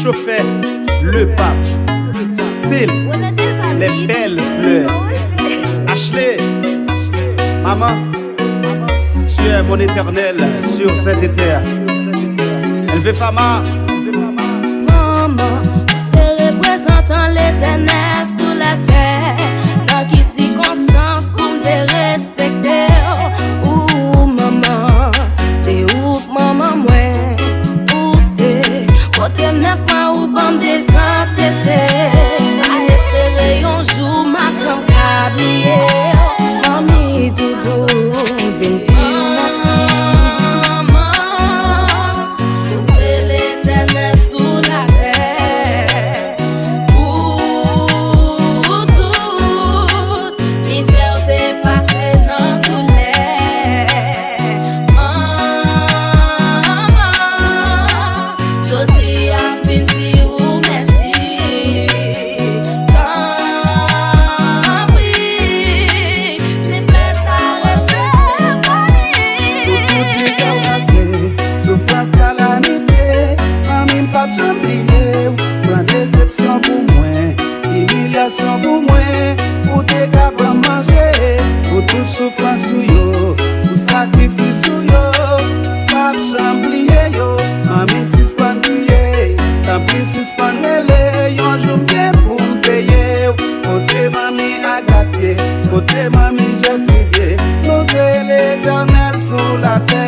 chauffait le pape. Still, les belles fleurs. Ashley, maman, tu es mon éternel sur cette terre. Elvé Fama. Maman, c'est représentant l'éternel sur la terre. Dans qui circonstance pour me respecter? Ou maman, c'est où maman moi? Où t'es? Côté neuf mois ou bande des entêtés? À espérer un jour ma chambre cablier. Mami doudou, viens dire merci. Souffrance yo, pour sacrifice yo, pas chamblier yo, mami si pas crier, tant pis si pas mêler, yon jour bien pour me payer, côté mami a gâté, côté mami j'ai crié, nous c'est l'éternel sur la terre.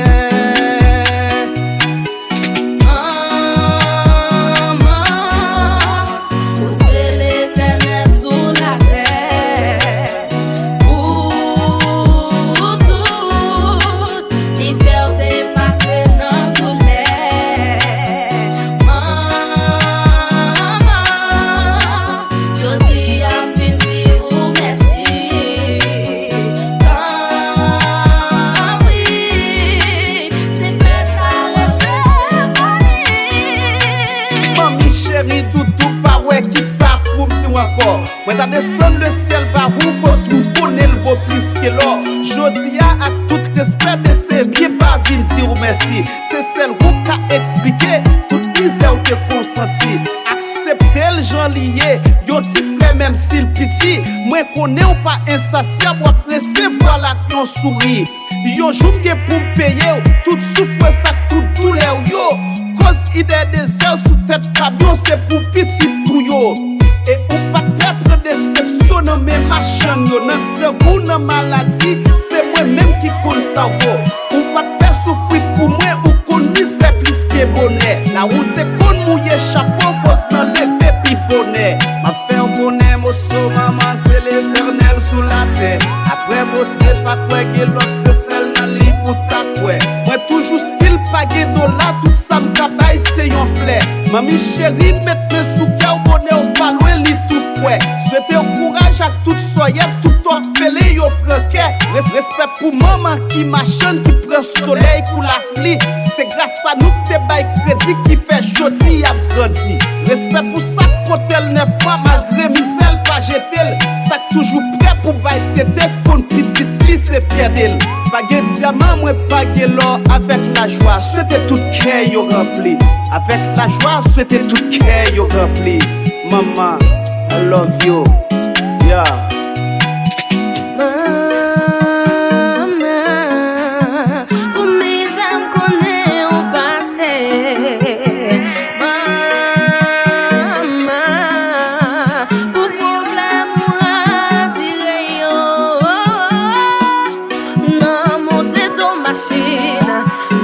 Moi t'as descendu le ciel par où cause nous connaît le vaut plus que l'or. Jodi à tout respect mais c'est bien pas vin dire ou merci. C'est celle qui a expliqué toute misère que consenti. Accepter le gens lié, yo ti frère même s'il petit. Moi connais ou pas insatiable ou recevoir la ton sourire. Yo joue pour payer toute souffrance ça toute douleur yo. Cause idée des heures sous tête camion c'est pour petit pour yo. Et ou pas perdre déception dans mes machins, yo notre goût dans maladie, c'est moi-même qui compte ça vaut. Ou pas perdre souffrir pour moi ou qu'on misère plus que bonnet. La où c'est qu'on mouille chapeau, cause dans lever pi bonnet. Ma faire bonnet, mon saut, maman, c'est l'éternel sous la terre. Après mon Dieu, pas quoi que l'autre, c'est celle dans l'île pour ta quoi. Moi toujours style pagé dollar, tout ça m'cabaye, c'est yon flair. Mami chérie, mette mes sous cœur, bonnet au palo. Souhaitez au courage à toute soyette, tout orphelin, yo prend care. Respect pour maman qui machine, qui prend soleil pour la pluie. C'est grâce à nous que t'es bail crédit qui fait jodi a grandi. Respect pour ça côté le neuf pas malgré misère pas jeter. Ça toujours prêt pour bail tété pour une petite pli c'est fier d'elle. Pas de diamant, moi pas de l'or avec la joie. Souhaitez tout cœur yo rempli. Avec la joie, souhaitez tout cœur yo rempli. Maman, I love you, yeah. Maman, pour mes âmes connaît au passé. Maman, pour problème ou attirer yo. Non, monter dans machine,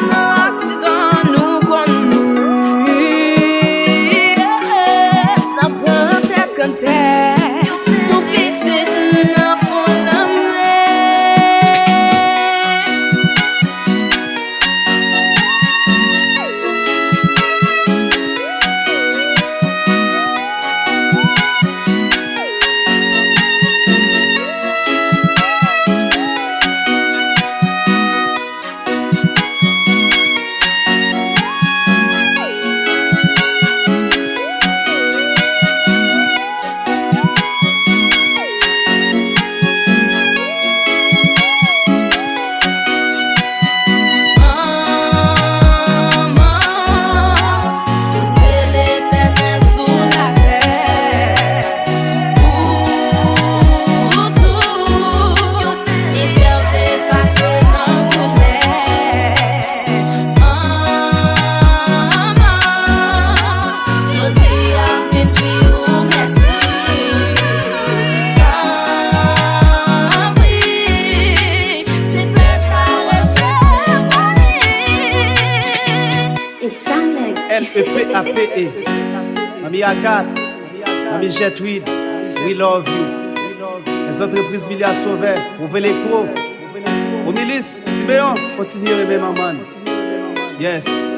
non accident nous connu. N'a pas de contact. L-E-P-A-P-E. Mamie Agathe, Mamie Jetweed, we love you. Les entreprises Milia Sauvé, ouvrez l'écho. Au milice, Siméon, continuez à aimer maman. Yes.